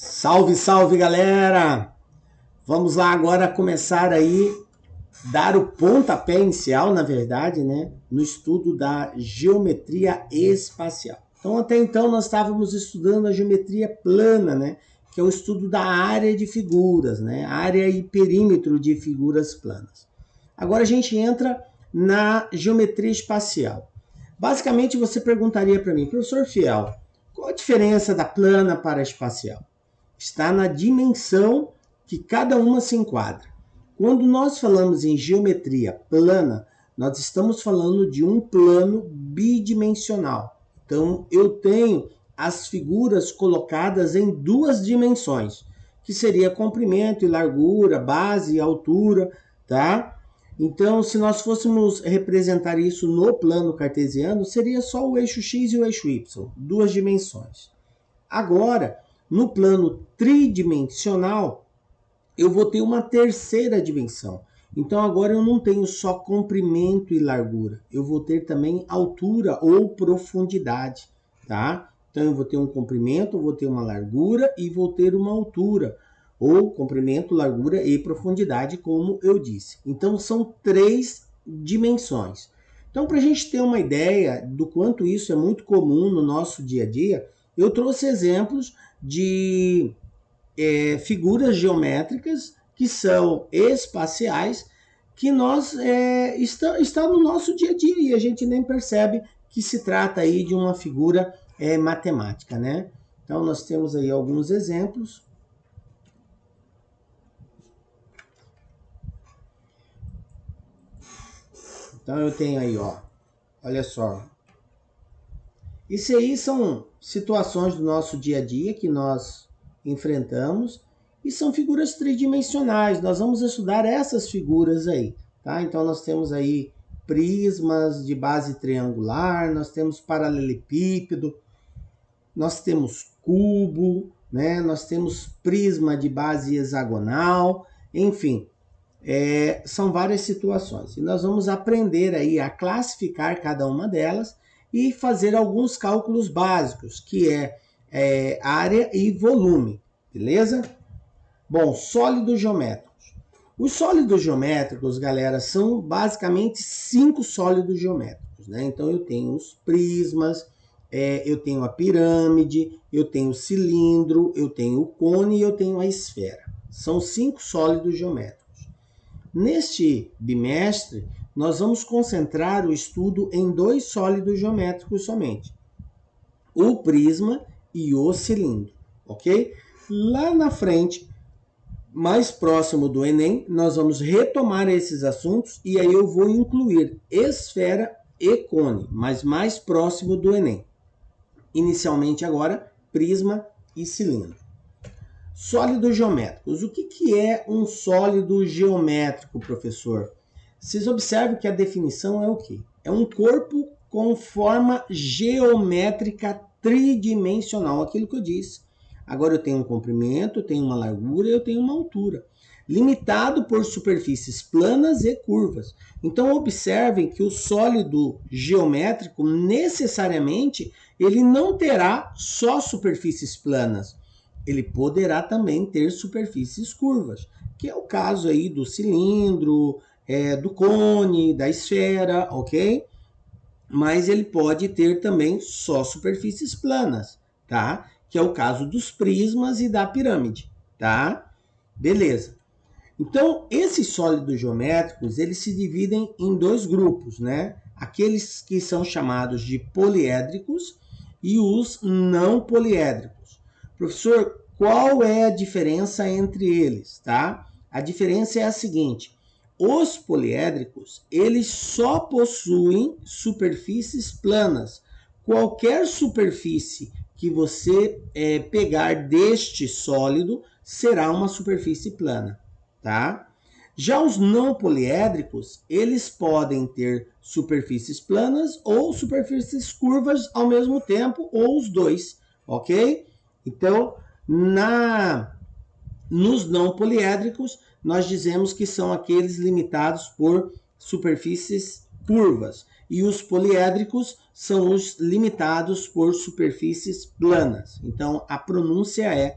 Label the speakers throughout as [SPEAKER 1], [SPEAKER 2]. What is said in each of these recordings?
[SPEAKER 1] Salve, salve, galera! Vamos lá agora começar aí, dar o pontapé inicial, na verdade, né, no estudo da geometria espacial. Então, até então, nós estávamos estudando a geometria plana, né, que é o estudo da área de figuras, né, área e perímetro de figuras planas. Agora a gente entra na geometria espacial. Basicamente, você perguntaria para mim, professor Fiel, qual a diferença da plana para a espacial? Está na dimensão que cada uma se enquadra. Quando nós falamos em geometria plana, nós estamos falando de um plano bidimensional. Então, eu tenho as figuras colocadas em duas dimensões, que seria comprimento e largura, base e altura, tá? Então, se nós fôssemos representar isso no plano cartesiano, seria só o eixo x e o eixo y, duas dimensões. Agora, no plano tridimensional, eu vou ter uma terceira dimensão. Então agora eu não tenho só comprimento e largura, eu vou ter também altura ou profundidade, tá? Então eu vou ter um comprimento, vou ter uma largura e vou ter uma altura, ou comprimento, largura e profundidade, como eu disse. Então são três dimensões. Então, para a gente ter uma ideia do quanto isso é muito comum no nosso dia a dia, eu trouxe exemplos de figuras geométricas que são espaciais, que está no nosso dia a dia e a gente nem percebe que se trata aí de uma figura matemática, né? Então nós temos aí alguns exemplos. Então eu tenho aí, ó, olha só. Isso aí são situações do nosso dia a dia que nós enfrentamos e são figuras tridimensionais. Nós vamos estudar essas figuras aí, tá? Então nós temos aí prismas de base triangular, nós temos paralelepípedo, nós temos cubo, né? Nós temos prisma de base hexagonal, enfim, são várias situações. E nós vamos aprender aí a classificar cada uma delas e fazer alguns cálculos básicos, que é área e volume, beleza? Bom, sólidos geométricos. Os sólidos geométricos, galera, são basicamente 5 sólidos geométricos, né? Então eu tenho os prismas, eu tenho a pirâmide, eu tenho o cilindro, eu tenho o cone e eu tenho a esfera. São 5 sólidos geométricos. Neste bimestre, nós vamos concentrar o estudo em 2 sólidos geométricos somente, o prisma e o cilindro, ok? Lá na frente, mais próximo do Enem, nós vamos retomar esses assuntos e aí eu vou incluir esfera e cone, mas mais próximo do Enem. Inicialmente agora, prisma e cilindro. Sólidos geométricos. O que é um sólido geométrico, professor? Vocês observam que a definição é o quê? É um corpo com forma geométrica tridimensional, aquilo que eu disse. Agora eu tenho um comprimento, eu tenho uma largura e eu tenho uma altura, limitado por superfícies planas e curvas. Então observem que o sólido geométrico necessariamente ele não terá só superfícies planas. Ele poderá também ter superfícies curvas, que é o caso aí do cilindro, do cone, da esfera, ok? Mas ele pode ter também só superfícies planas, tá? Que é o caso dos prismas e da pirâmide, tá? Beleza. Então, esses sólidos geométricos, eles se dividem em 2 grupos, né? Aqueles que são chamados de poliédricos e os não poliédricos. Professor, qual é a diferença entre eles, tá? A diferença é a seguinte: os poliédricos, eles só possuem superfícies planas. Qualquer superfície que você pegar deste sólido será uma superfície plana, tá? Já os não poliédricos, eles podem ter superfícies planas ou superfícies curvas ao mesmo tempo, ou os dois, ok? Então, nos não poliédricos, nós dizemos que são aqueles limitados por superfícies curvas. E os poliédricos são os limitados por superfícies planas. Então, a pronúncia é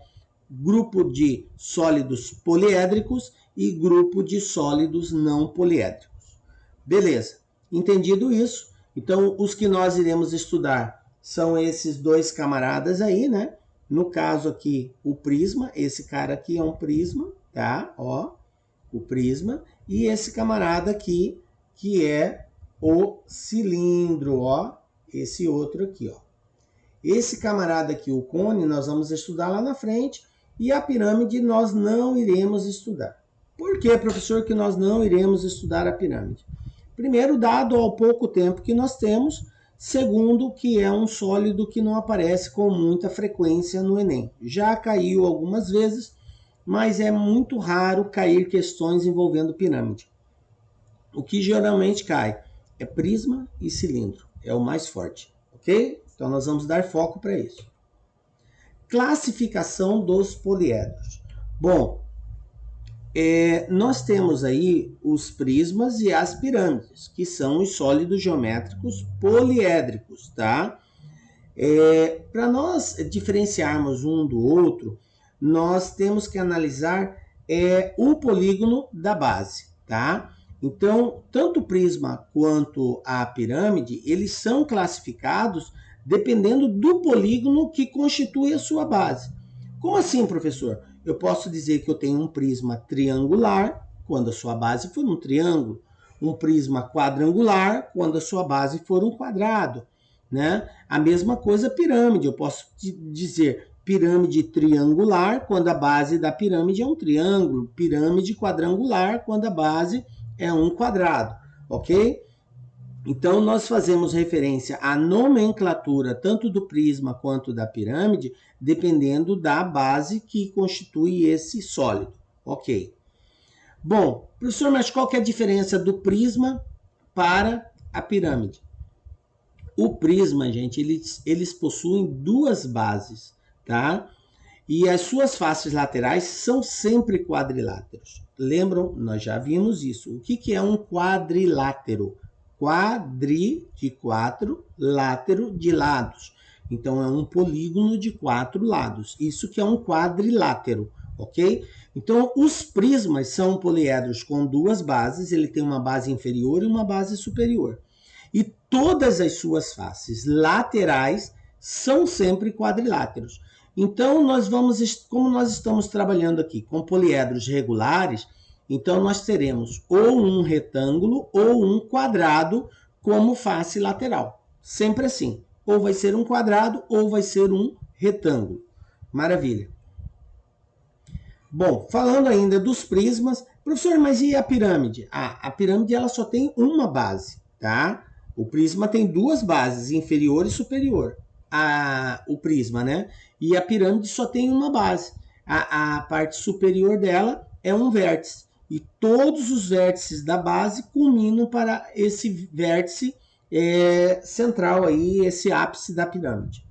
[SPEAKER 1] grupo de sólidos poliédricos e grupo de sólidos não poliédricos. Beleza, entendido isso, então os que nós iremos estudar são esses dois camaradas aí, né? No caso aqui, o prisma, esse cara aqui é um prisma, tá? Ó, o prisma, e esse camarada aqui, que é o cilindro, ó, esse outro aqui, ó. Esse camarada aqui, o cone, nós vamos estudar lá na frente, e a pirâmide nós não iremos estudar. Por que, professor, que nós não iremos estudar a pirâmide? Primeiro, dado ao pouco tempo que nós temos, segundo, que é um sólido que não aparece com muita frequência no Enem. Já caiu algumas vezes, mas é muito raro cair questões envolvendo pirâmide. O que geralmente cai é prisma e cilindro, é o mais forte, ok? Então nós vamos dar foco para isso. Classificação dos poliedros. Bom, nós temos aí os prismas e as pirâmides, que são os sólidos geométricos poliédricos, tá? Para nós diferenciarmos um do outro, nós temos que analisar o polígono da base, tá? Então, tanto o prisma quanto a pirâmide, eles são classificados dependendo do polígono que constitui a sua base. Como assim, professor? Eu posso dizer que eu tenho um prisma triangular, quando a sua base for um triângulo, um prisma quadrangular, quando a sua base for um quadrado, né? A mesma coisa pirâmide, eu posso dizer pirâmide triangular, quando a base da pirâmide é um triângulo, pirâmide quadrangular, quando a base é um quadrado, ok? Então, nós fazemos referência à nomenclatura tanto do prisma quanto da pirâmide, dependendo da base que constitui esse sólido, ok? Bom, professor, mas qual que é a diferença do prisma para a pirâmide? O prisma, gente, eles possuem duas bases, tá? E as suas faces laterais são sempre quadriláteros. Lembram? Nós já vimos isso. O que é um quadrilátero? Quadri de quatro, látero de lados. Então, é um polígono de quatro lados. Isso que é um quadrilátero, ok? Então, os prismas são poliedros com duas bases. Ele tem uma base inferior e uma base superior. E todas as suas faces laterais são sempre quadriláteros. Então, como nós estamos trabalhando aqui com poliedros regulares, então nós teremos ou um retângulo ou um quadrado como face lateral. Sempre assim. Ou vai ser um quadrado ou vai ser um retângulo. Maravilha. Bom, falando ainda dos prismas, professor, mas e a pirâmide? A pirâmide ela só tem uma base, tá? O prisma tem duas bases, inferior e superior. O prisma, né? E a pirâmide só tem uma base. A parte superior dela é um vértice. E todos os vértices da base culminam para esse vértice central aí, esse ápice da pirâmide.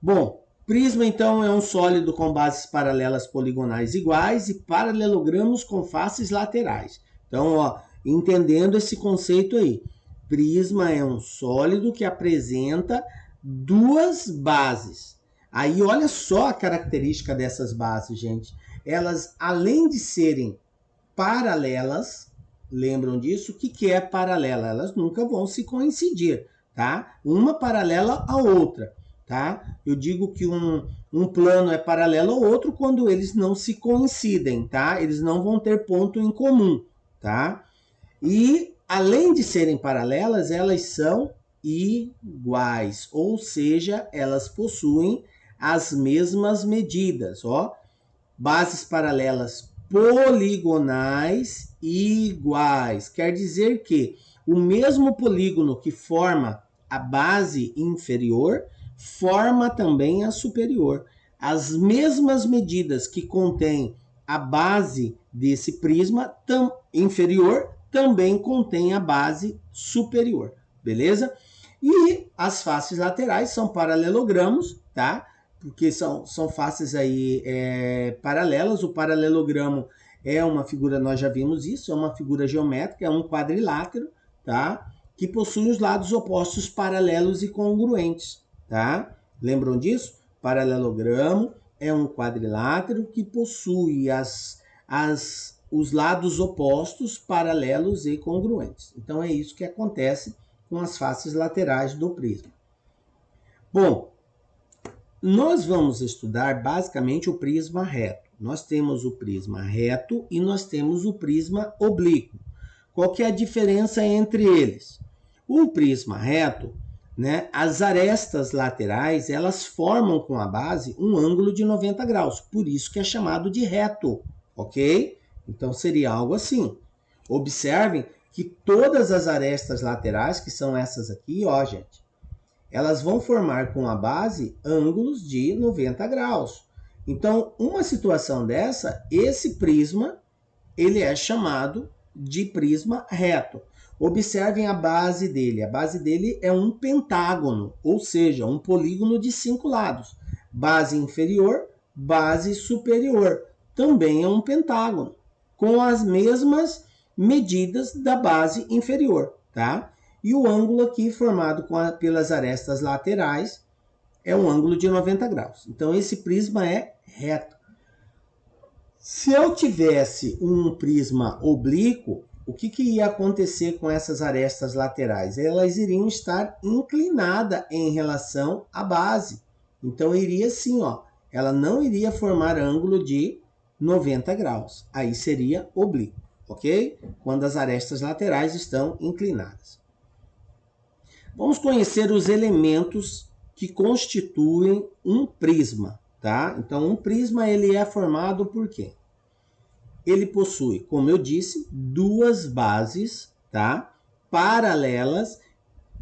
[SPEAKER 1] Bom, prisma então é um sólido com bases paralelas poligonais iguais e paralelogramos com faces laterais. Então, ó, entendendo esse conceito aí, prisma é um sólido que apresenta duas bases. Aí olha só a característica dessas bases, gente. Elas, além de serem paralelas, lembram disso? O que é paralela? Elas nunca vão se coincidir, tá? Uma paralela à outra, tá? Eu digo que um plano é paralelo ao outro quando eles não se coincidem, tá? Eles não vão ter ponto em comum, tá? E, além de serem paralelas, elas são iguais, ou seja, elas possuem as mesmas medidas, ó. Bases paralelas poligonais iguais. Quer dizer que o mesmo polígono que forma a base inferior forma também a superior. As mesmas medidas que contém a base desse prisma inferior também contém a base superior, beleza? E as faces laterais são paralelogramos, tá? Porque são faces aí paralelas. O paralelogramo é uma figura, nós já vimos isso, é uma figura geométrica, é um quadrilátero, tá? Que possui os lados opostos paralelos e congruentes, tá? Lembram disso? Paralelogramo é um quadrilátero que possui os lados opostos, paralelos e congruentes. Então, é isso que acontece com as faces laterais do prisma. Bom, nós vamos estudar basicamente o prisma reto. Nós temos o prisma reto e nós temos o prisma oblíquo. Qual que é a diferença entre eles? O prisma reto, né, as arestas laterais, elas formam com a base um ângulo de 90 graus. Por isso que é chamado de reto, ok? Então, seria algo assim. Observem que todas as arestas laterais, que são essas aqui, ó, gente, elas vão formar com a base ângulos de 90 graus. Então, uma situação dessa, esse prisma, ele é chamado de prisma reto. Observem a base dele. A base dele é um pentágono, ou seja, um polígono de 5 lados. Base inferior, base superior. Também é um pentágono, com as mesmas medidas da base inferior, tá? E o ângulo aqui formado pelas arestas laterais é um ângulo de 90 graus. Então, esse prisma é reto. Se eu tivesse um prisma oblíquo, o que ia acontecer com essas arestas laterais? Elas iriam estar inclinadas em relação à base. Então, iria assim, ó, ela não iria formar ângulo de 90 graus. Aí seria oblíquo, ok? Quando as arestas laterais estão inclinadas. Vamos conhecer os elementos que constituem um prisma, tá? Então, um prisma ele é formado por quê? Ele possui, como eu disse, duas bases, tá? Paralelas,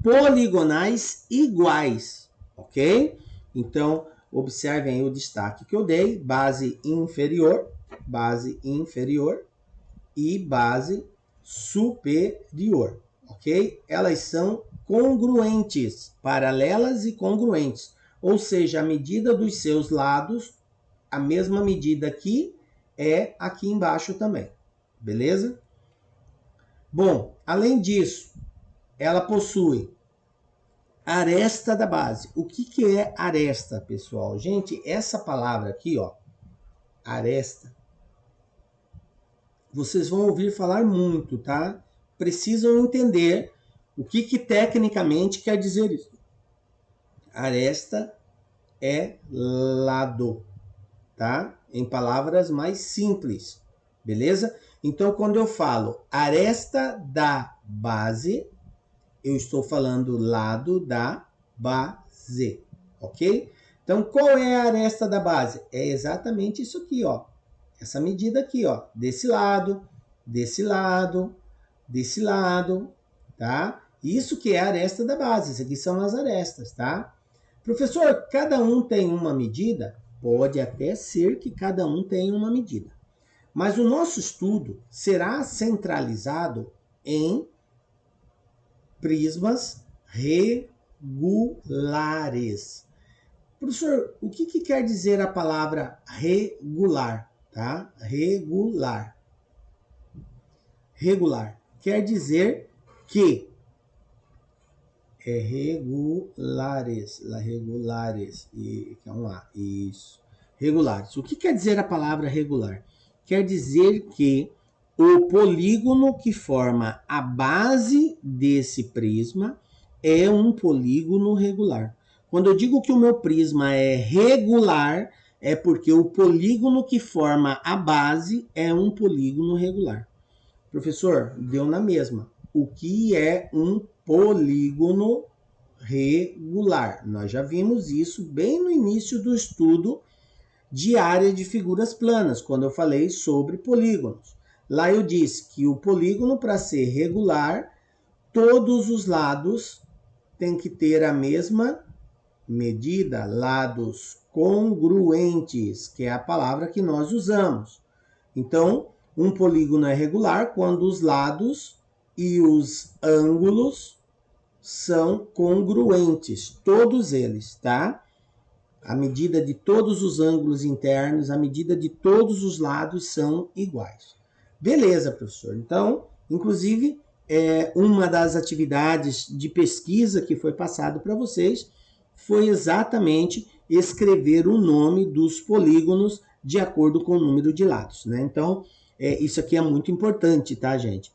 [SPEAKER 1] poligonais iguais, ok? Então, observem aí o destaque que eu dei: base inferior e base superior, ok? Elas são congruentes, paralelas e congruentes, ou seja, a medida dos seus lados, a mesma medida aqui é aqui embaixo também, beleza? Bom, além disso, ela possui aresta da base. O que é aresta, pessoal? Gente, essa palavra aqui, ó, aresta, vocês vão ouvir falar muito, tá? Precisam entender o que tecnicamente quer dizer isso. Aresta é lado, tá? Em palavras mais simples, beleza? Então, quando eu falo aresta da base, eu estou falando lado da base, ok? Então, qual é a aresta da base? É exatamente isso aqui, ó. Essa medida aqui, ó. Desse lado, desse lado, desse lado, tá? Isso que é a aresta da base. Isso aqui são as arestas, tá? Professor, cada um tem uma medida? Pode até ser que cada um tenha uma medida. Mas o nosso estudo será centralizado em prismas regulares. Professor, o que quer dizer a palavra regular? Tá? Regular. Regular quer dizer que regulares, e que é um A, isso. Regulares. O que quer dizer a palavra regular? Quer dizer que o polígono que forma a base desse prisma é um polígono regular. Quando eu digo que o meu prisma é regular, é porque o polígono que forma a base é um polígono regular. Professor, deu na mesma. O que é um polígono regular? Nós já vimos isso bem no início do estudo de área de figuras planas, quando eu falei sobre polígonos. Lá eu disse que o polígono, para ser regular, todos os lados têm que ter a mesma medida, lados congruentes, que é a palavra que nós usamos. Então, um polígono é regular quando os lados e os ângulos são congruentes, todos eles, tá? A medida de todos os ângulos internos, a medida de todos os lados são iguais. Beleza, professor. Então, inclusive, uma das atividades de pesquisa que foi passado para vocês foi exatamente escrever o nome dos polígonos de acordo com o número de lados, né? Então, isso aqui é muito importante, tá, gente?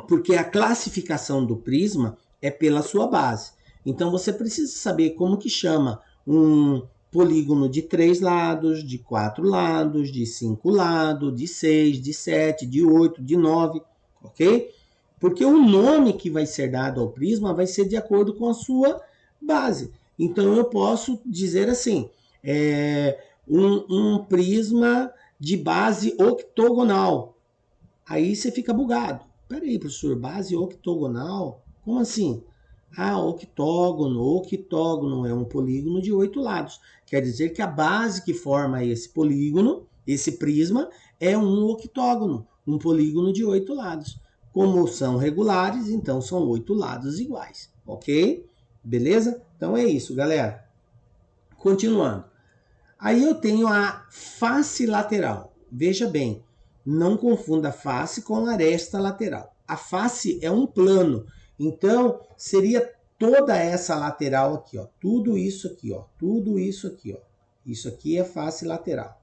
[SPEAKER 1] Porque a classificação do prisma é pela sua base. Então, você precisa saber como que chama um polígono de 3 lados, de 4 lados, de 5 lados, de 6, de 7, de 8, de 9, ok? Porque o nome que vai ser dado ao prisma vai ser de acordo com a sua base. Então, eu posso dizer assim, um prisma de base octogonal. Aí você fica bugado. Peraí, professor, base octogonal? Como assim? Ah, octógono é um polígono de 8 lados. Quer dizer que a base que forma esse polígono, esse prisma, é um octógono, um polígono de 8 lados. Como são regulares, então são 8 lados iguais, ok? Beleza? Então é isso, galera. Continuando. Aí eu tenho a face lateral. Veja bem, não confunda face com aresta lateral. A face é um plano, então seria toda essa lateral aqui, ó, tudo isso aqui, ó, tudo isso aqui, ó. Isso aqui é face lateral.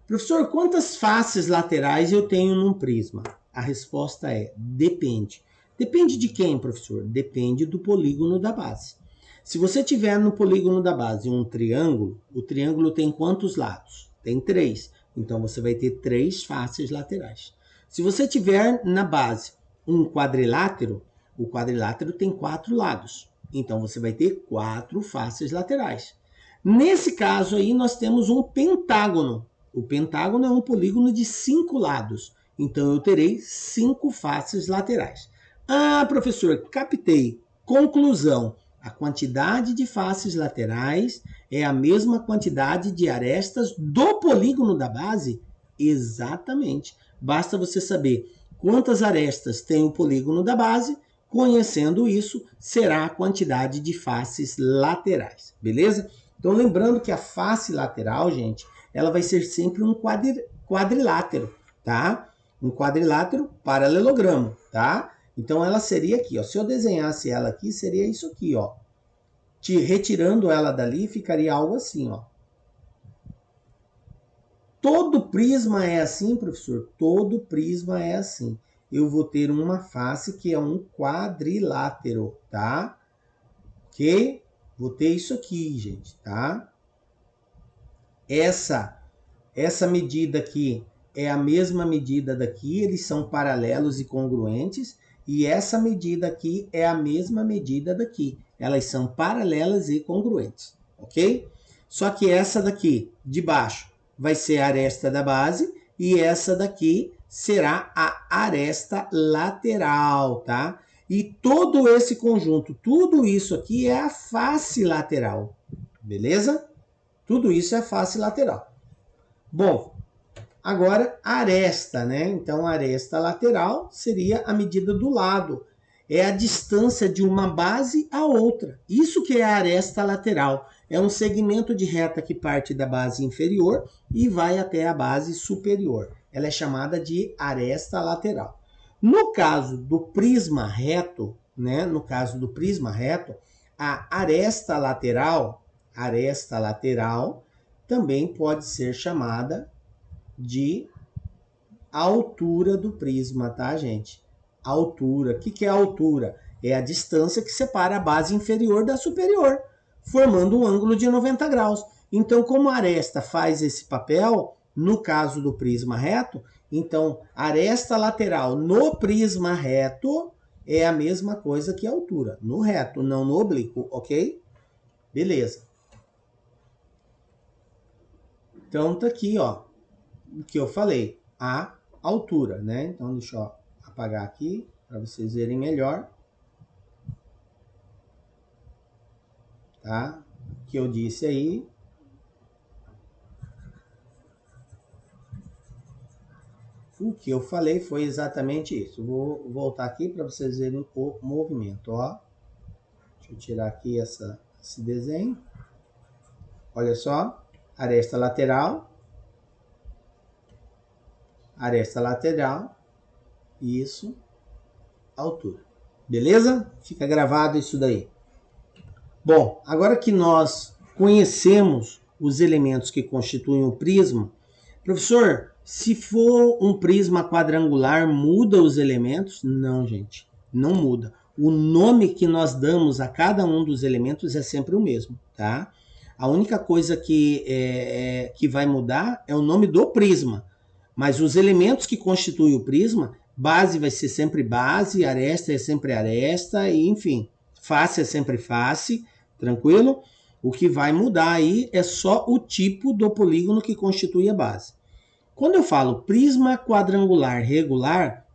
[SPEAKER 1] Professor, quantas faces laterais eu tenho num prisma? A resposta é depende. Depende de quem, professor? Depende do polígono da base. Se você tiver no polígono da base um triângulo, o triângulo tem quantos lados? Tem 3. Então você vai ter 3 faces laterais. Se você tiver na base um quadrilátero, o quadrilátero tem 4 lados. Então você vai ter 4 faces laterais. Nesse caso aí nós temos um pentágono. O pentágono é um polígono de 5 lados. Então eu terei 5 faces laterais. Ah, professor, captei. Conclusão. A quantidade de faces laterais é a mesma quantidade de arestas do polígono da base? Exatamente. Basta você saber quantas arestas tem o polígono da base. Conhecendo isso, será a quantidade de faces laterais. Beleza? Então, lembrando que a face lateral, gente, ela vai ser sempre um quadrilátero, tá? Um quadrilátero paralelogramo, tá? Então, ela seria aqui, ó. Se eu desenhasse ela aqui, seria isso aqui, ó. Retirando ela dali, ficaria algo assim, ó. Todo prisma é assim, professor? Todo prisma é assim. Eu vou ter uma face que é um quadrilátero, tá? Ok? Vou ter isso aqui, gente, tá? Essa medida aqui é a mesma medida daqui, eles são paralelos e congruentes, e essa medida aqui é a mesma medida daqui. Elas são paralelas e congruentes, ok? Só que essa daqui, de baixo, vai ser a aresta da base, e essa daqui será a aresta lateral, tá? E todo esse conjunto, tudo isso aqui é a face lateral, beleza? Tudo isso é face lateral. Bom, agora aresta, né? Então, aresta lateral seria a medida do lado. É a distância de uma base a outra. Isso que é a aresta lateral. É um segmento de reta que parte da base inferior e vai até a base superior. Ela é chamada de aresta lateral. No caso do prisma reto, né? No caso do prisma reto, a aresta lateral também pode ser chamada de altura do prisma, tá, gente? Altura. O que é a altura? É a distância que separa a base inferior da superior, formando um ângulo de 90 graus. Então, como a aresta faz esse papel, no caso do prisma reto, então, a aresta lateral no prisma reto é a mesma coisa que a altura, no reto, não no oblíquo, ok? Beleza. Então, tá aqui, ó, o que eu falei, a altura, né? Então, deixa eu apagar aqui para vocês verem melhor. Tá? O que eu disse aí. O que eu falei foi exatamente isso. Vou voltar aqui para vocês verem o movimento, ó. Deixa eu tirar aqui esse desenho. Olha só, aresta lateral, isso, altura. Beleza? Fica gravado isso daí. Bom, agora que nós conhecemos os elementos que constituem o prisma. Professor, se for um prisma quadrangular, muda os elementos? Não, gente, não muda. O nome que nós damos a cada um dos elementos é sempre o mesmo, tá? A única coisa que vai mudar é o nome do prisma. Mas os elementos que constituem o prisma, base vai ser sempre base, aresta é sempre aresta, e enfim, face é sempre face, tranquilo? O que vai mudar aí é só o tipo do polígono que constitui a base. Quando eu falo prisma quadrangular regular,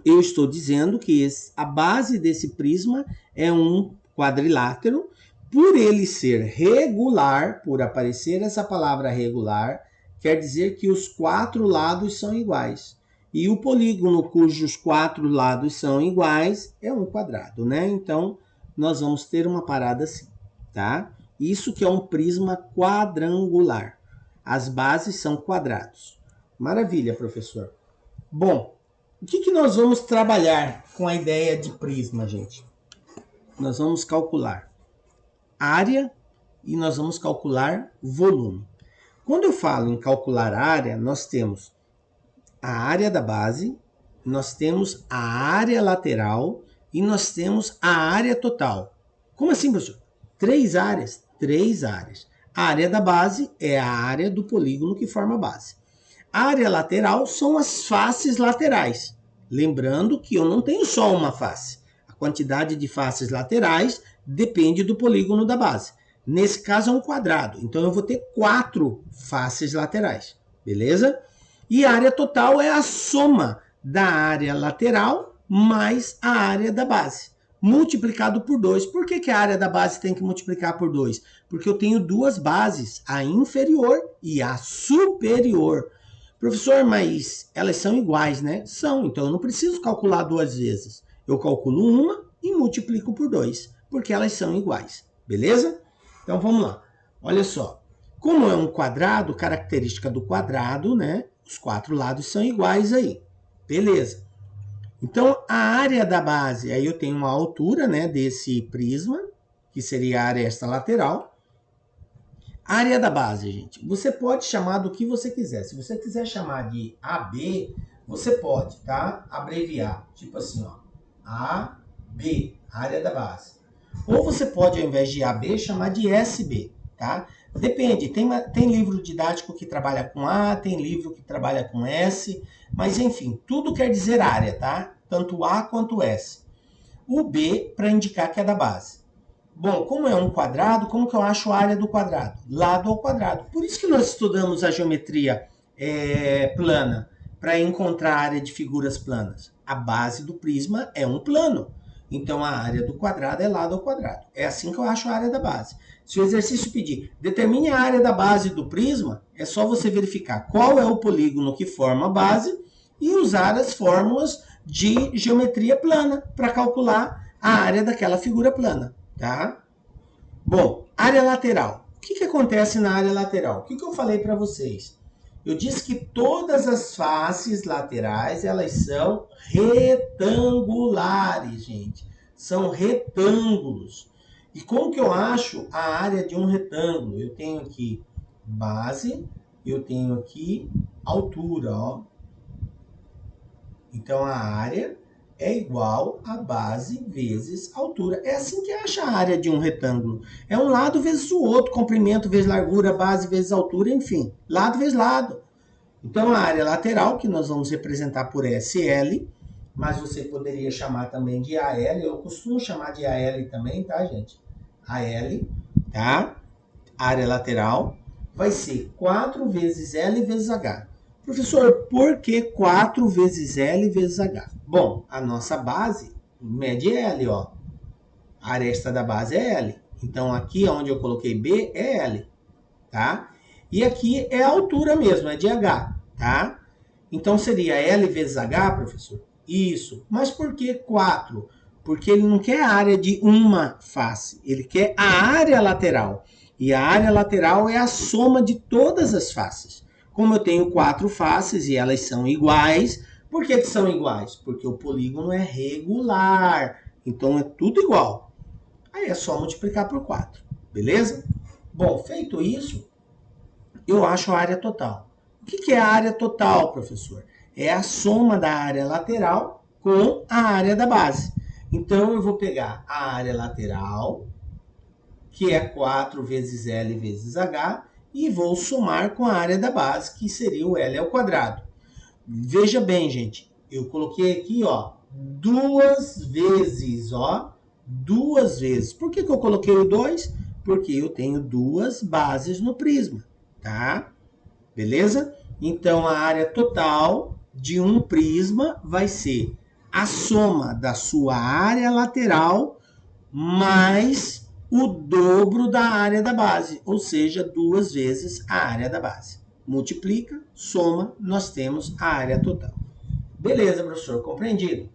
[SPEAKER 1] eu estou dizendo que a base desse prisma é um quadrilátero. Por ele ser regular, por aparecer essa palavra regular, quer dizer que os 4 lados são iguais. E o polígono cujos 4 lados são iguais é um quadrado, né? Então, nós vamos ter uma parada assim, tá? Isso que é um prisma quadrangular. As bases são quadrados. Maravilha, professor. Bom, o que nós vamos trabalhar com a ideia de prisma, gente? Nós vamos calcular área e nós vamos calcular volume. Quando eu falo em calcular área, nós temos a área da base, nós temos a área lateral e nós temos a área total. Como assim, professor? 3 áreas? 3 áreas. A área da base é a área do polígono que forma a base. A área lateral são as faces laterais. Lembrando que eu não tenho só uma face. A quantidade de faces laterais depende do polígono da base. Nesse caso é um quadrado, então eu vou ter 4 faces laterais, beleza? E a área total é a soma da área lateral mais a área da base, multiplicado por 2. Por que a área da base tem que multiplicar por 2? Porque eu tenho 2 bases, a inferior e a superior. Professor, mas elas são iguais, né? São, então eu não preciso calcular 2 vezes. Eu calculo uma e multiplico por 2, porque elas são iguais, beleza? Então vamos lá. Olha só. Como é um quadrado, característica do quadrado, né? Os 4 lados são iguais aí. Beleza. Então a área da base, aí eu tenho uma altura, né, desse prisma, que seria a aresta lateral. Área da base, gente, você pode chamar do que você quiser. Se você quiser chamar de AB, você pode, tá? Abreviar, tipo assim, ó, AB, área da base. Ou você pode, ao invés de AB, chamar de SB, tá? Depende, tem livro didático que trabalha com A, tem livro que trabalha com S, mas enfim, tudo quer dizer área, tá? Tanto A quanto S. O B para indicar que é da base. Bom, como é um quadrado, como que eu acho a área do quadrado? Lado ao quadrado. Por isso que nós estudamos a geometria plana, para encontrar a área de figuras planas. A base do prisma é um plano. Então, a área do quadrado é lado ao quadrado. É assim que eu acho a área da base. Se o exercício pedir, determine a área da base do prisma, é só você verificar qual é o polígono que forma a base e usar as fórmulas de geometria plana para calcular a área daquela figura plana. Tá? Bom, área lateral. O que acontece na área lateral? O que eu falei para vocês? Eu disse que todas as faces laterais, elas são retangulares, gente. São retângulos. E como que eu acho a área de um retângulo? Eu tenho aqui base, eu tenho aqui altura, ó. Então, a área é igual a base vezes altura. É assim que acha a área de um retângulo. É um lado vezes o outro, comprimento vezes largura, base vezes altura, enfim. Lado vezes lado. Então, a área lateral, que nós vamos representar por SL, mas você poderia chamar também de AL. Eu costumo chamar de AL também, tá, gente? AL, tá? Área lateral vai ser 4 vezes L vezes H. Professor, por que 4 vezes L vezes H? Bom, a nossa base mede L, ó. A aresta da base é L. Então, aqui onde eu coloquei B é L, tá? E aqui é a altura mesmo, é de H, tá? Então, seria L vezes H, professor? Isso. Mas por que 4? Porque ele não quer a área de uma face, ele quer a área lateral. E a área lateral é a soma de todas as faces. Como eu tenho 4 faces e elas são iguais, por que são iguais? Porque o polígono é regular, então é tudo igual. Aí é só multiplicar por 4, beleza? Bom, feito isso, eu acho a área total. O que é a área total, professor? É a soma da área lateral com a área da base. Então, eu vou pegar a área lateral, que é 4 vezes L vezes H, e vou somar com a área da base, que seria o L ao quadrado. Veja bem, gente, eu coloquei aqui, ó, duas vezes, ó, duas vezes. Por que eu coloquei o 2? Porque eu tenho duas bases no prisma, tá? Beleza? Então, a área total de um prisma vai ser a soma da sua área lateral mais o dobro da área da base, ou seja, duas vezes a área da base. Multiplica, soma, nós temos a área total. Beleza, professor, compreendido.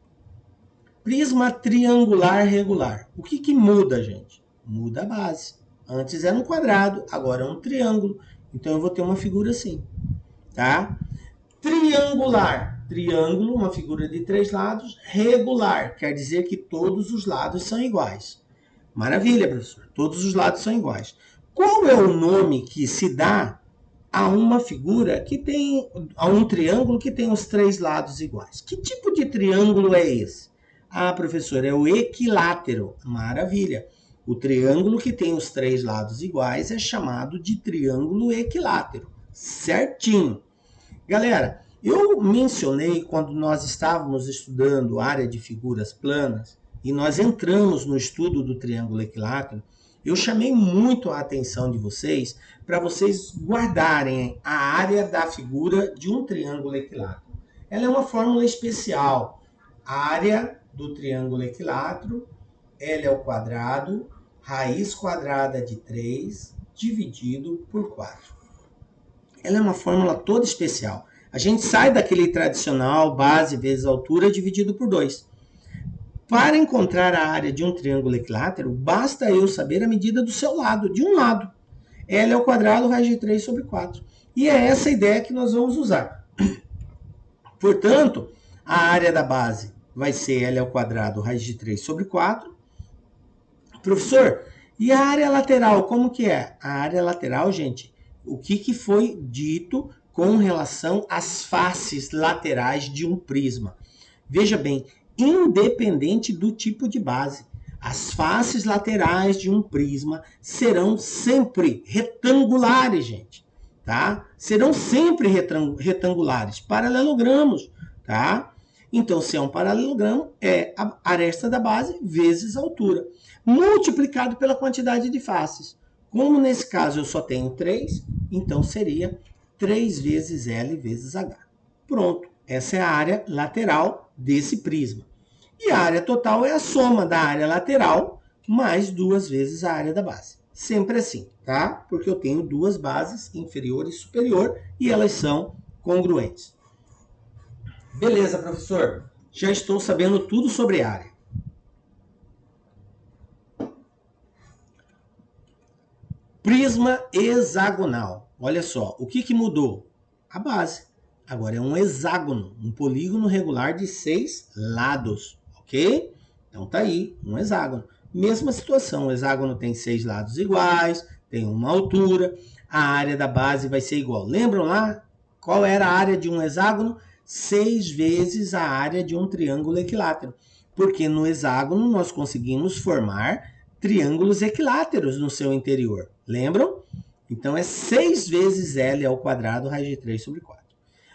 [SPEAKER 1] Prisma triangular regular. O que muda, gente? Muda a base. Antes era um quadrado, agora é um triângulo. Então eu vou ter uma figura assim, tá? Triangular. Triângulo, uma figura de 3 lados. Regular, quer dizer que todos os lados são iguais. Maravilha, professor. Todos os lados são iguais. Qual é o nome que se dá a uma figura que tem, a um triângulo que tem os 3 lados iguais? Que tipo de triângulo é esse? Ah, professor, é o equilátero. Maravilha. O triângulo que tem os 3 lados iguais é chamado de triângulo equilátero. Certinho. Galera, eu mencionei quando nós estávamos estudando área de figuras planas e nós entramos no estudo do triângulo equilátero, eu chamei muito a atenção de vocês para vocês guardarem a área da figura de um triângulo equilátero. Ela é uma fórmula especial. A área do triângulo equilátero, L ao quadrado, raiz quadrada de 3 dividido por 4. Ela é uma fórmula toda especial. A gente sai daquele tradicional base vezes altura dividido por 2. Para encontrar a área de um triângulo equilátero, basta eu saber a medida do seu lado, de um lado. L ao quadrado, raiz de 3 sobre 4. E é essa ideia que nós vamos usar. Portanto, a área da base vai ser L ao quadrado, raiz de 3 sobre 4. Professor, e a área lateral, como que é? A área lateral, gente, o que foi dito com relação às faces laterais de um prisma? Veja bem, independente do tipo de base, as faces laterais de um prisma serão sempre retangulares, gente, tá? Serão sempre retangulares, paralelogramos, tá? Então, se é um paralelogramo, é a aresta da base vezes a altura, multiplicado pela quantidade de faces. Como nesse caso eu só tenho 3, então seria 3 vezes L vezes H. Pronto, essa é a área lateral desse prisma. E a área total é a soma da área lateral mais 2 vezes a área da base. Sempre assim, tá? Porque eu tenho duas bases, inferior e superior, e elas são congruentes. Beleza, professor. Já estou sabendo tudo sobre área. Prisma hexagonal. Olha só, o que mudou? A base. Agora é um hexágono, um polígono regular de 6 lados, ok? Então tá aí, um hexágono. Mesma situação, o hexágono tem 6 lados iguais, tem uma altura, a área da base vai ser igual. Lembram lá? Qual era a área de um hexágono? 6 vezes a área de um triângulo equilátero. Porque no hexágono nós conseguimos formar triângulos equiláteros no seu interior. Lembram? Então é 6 vezes L ao quadrado, raiz de 3 sobre 4.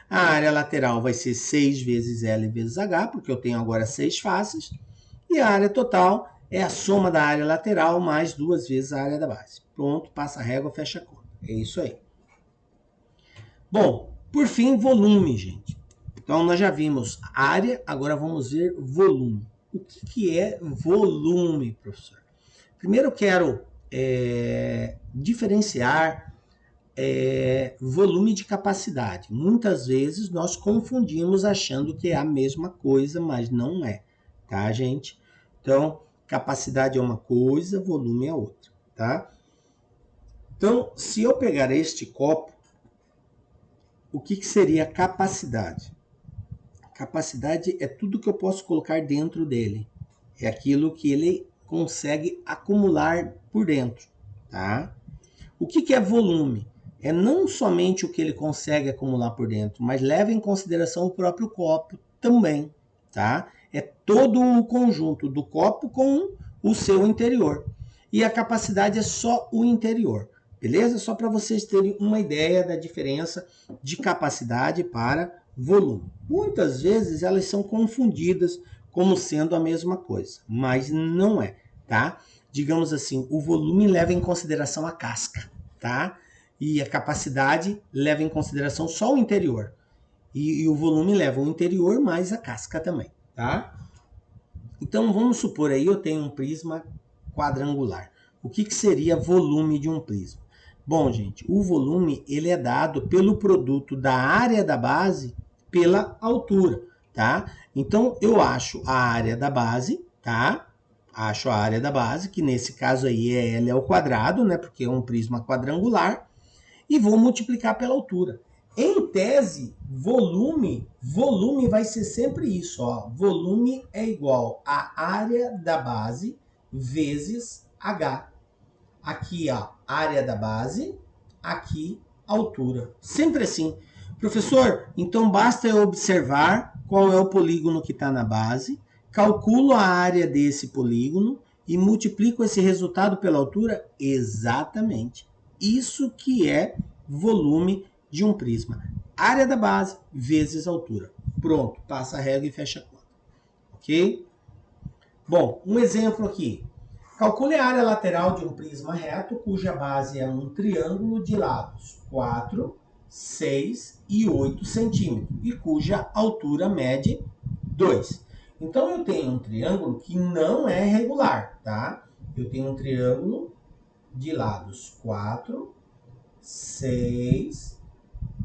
[SPEAKER 1] A área lateral vai ser 6 vezes L vezes H, porque eu tenho agora 6 faces. E a área total é a soma da área lateral mais 2 vezes a área da base. Pronto, passa a régua, fecha a conta. É isso aí. Bom, por fim, volume, gente. Então, nós já vimos área, agora vamos ver volume. O que é volume, professor? Primeiro eu quero diferenciar volume de capacidade. Muitas vezes nós confundimos achando que é a mesma coisa, mas não é, tá, gente? Então, capacidade é uma coisa, volume é outra, tá? Então, se eu pegar este copo, o que seria capacidade? Capacidade é tudo que eu posso colocar dentro dele. É aquilo que ele consegue acumular por dentro, tá? O que é volume? É não somente o que ele consegue acumular por dentro, mas leva em consideração o próprio copo também, tá? É todo o conjunto do copo com o seu interior. E a capacidade é só o interior, beleza? Só para vocês terem uma ideia da diferença de capacidade para volume. Muitas vezes elas são confundidas como sendo a mesma coisa, mas não é, tá? Digamos assim, o volume leva em consideração a casca, tá? E a capacidade leva em consideração só o interior. E o volume leva o interior mais a casca também, tá? Então vamos supor aí eu tenho um prisma quadrangular. O que seria volume de um prisma? Bom, gente, o volume ele é dado pelo produto da área da base pela altura, tá? Então eu acho a área da base, tá? Acho a área da base, que nesse caso aí é L ao quadrado, né? Porque é um prisma quadrangular, e vou multiplicar pela altura. Em tese, volume vai ser sempre isso, ó. Volume é igual a área da base vezes H. Aqui, ó, área da base, aqui, altura. Sempre assim. Professor, então basta eu observar qual é o polígono que está na base, calculo a área desse polígono e multiplico esse resultado pela altura? Exatamente. Isso que é volume de um prisma. Área da base vezes altura. Pronto, passa a régua e fecha a conta. Ok? Bom, um exemplo aqui. Calcule a área lateral de um prisma reto cuja base é um triângulo de lados 4, 6 e 8 centímetros e cuja altura mede 2. Então eu tenho um triângulo que não é regular, tá? Eu tenho um triângulo de lados 4, 6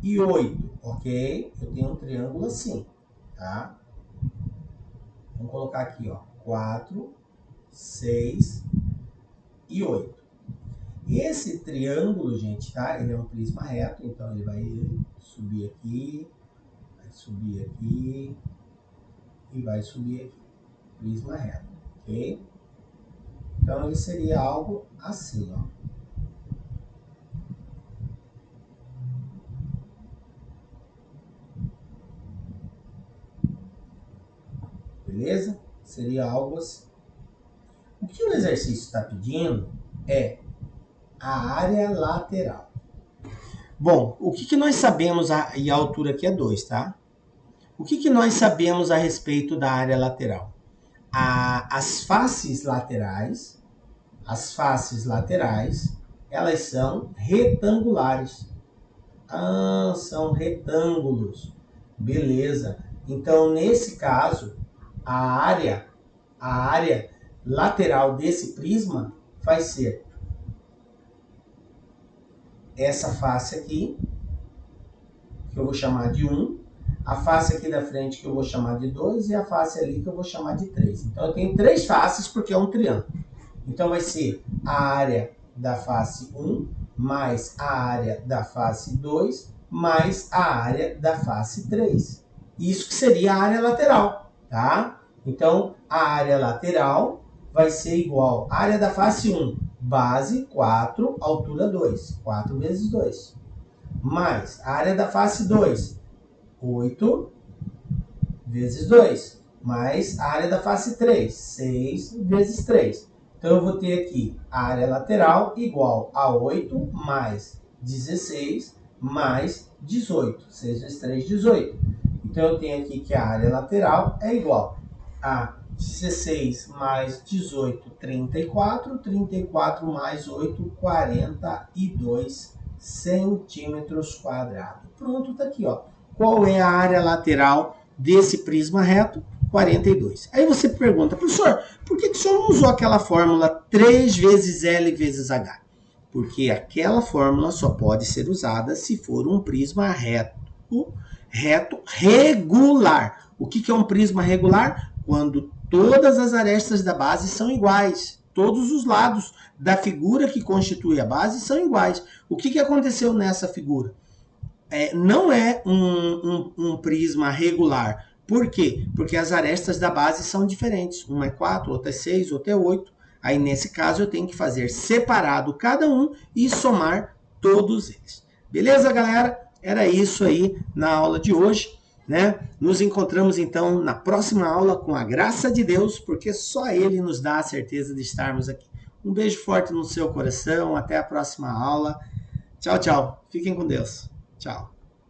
[SPEAKER 1] e 8, ok? Eu tenho um triângulo assim, tá? Vamos colocar aqui, ó, 4, 6 e 8. E esse triângulo, gente, tá? Ele é um prisma reto, então ele vai subir aqui, vai subir aqui e vai subir aqui. Prisma reto, ok? Então ele seria algo assim, ó. Beleza? Seria algo assim. O que o exercício está pedindo é a área lateral. Bom, o que nós sabemos, e a altura aqui é 2, tá? O que nós sabemos a respeito da área lateral? As faces laterais, elas são retangulares. Ah, são retângulos. Beleza. Então, nesse caso, a área lateral desse prisma vai ser essa face aqui, que eu vou chamar de 1, a face aqui da frente que eu vou chamar de 2 e a face ali que eu vou chamar de 3. Então eu tenho 3 faces porque é um triângulo. Então vai ser a área da face 1 mais a área da face 2 mais a área da face 3. Isso que seria a área lateral, tá? Então a área lateral vai ser igual à área da face 1, base 4, altura 2. 4 vezes 2. Mais a área da face 2, 8 vezes 2. Mais a área da face 3, 6 vezes 3. Então eu vou ter aqui a área lateral igual a 8 mais 16 mais 18. 6 vezes 3, 18. Então eu tenho aqui que a área lateral é igual a 16 mais 18, 34. 34 mais 8, 42 centímetros quadrados. Pronto, tá aqui, ó. Qual é a área lateral desse prisma reto? 42. Aí você pergunta, professor, por que o senhor não usou aquela fórmula 3 vezes L vezes H? Porque aquela fórmula só pode ser usada se for um prisma reto regular. O que é um prisma regular? Quando todas as arestas da base são iguais. Todos os lados da figura que constitui a base são iguais. O que aconteceu nessa figura? Não é um prisma regular. Por quê? Porque as arestas da base são diferentes. Uma é 4, outra é 6, outra é 8. Aí, nesse caso, eu tenho que fazer separado cada um e somar todos eles. Beleza, galera? Era isso aí na aula de hoje, né? Nos encontramos, então, na próxima aula com a graça de Deus, porque só Ele nos dá a certeza de estarmos aqui. Um beijo forte no seu coração. Até a próxima aula. Tchau, tchau. Fiquem com Deus. Tchau.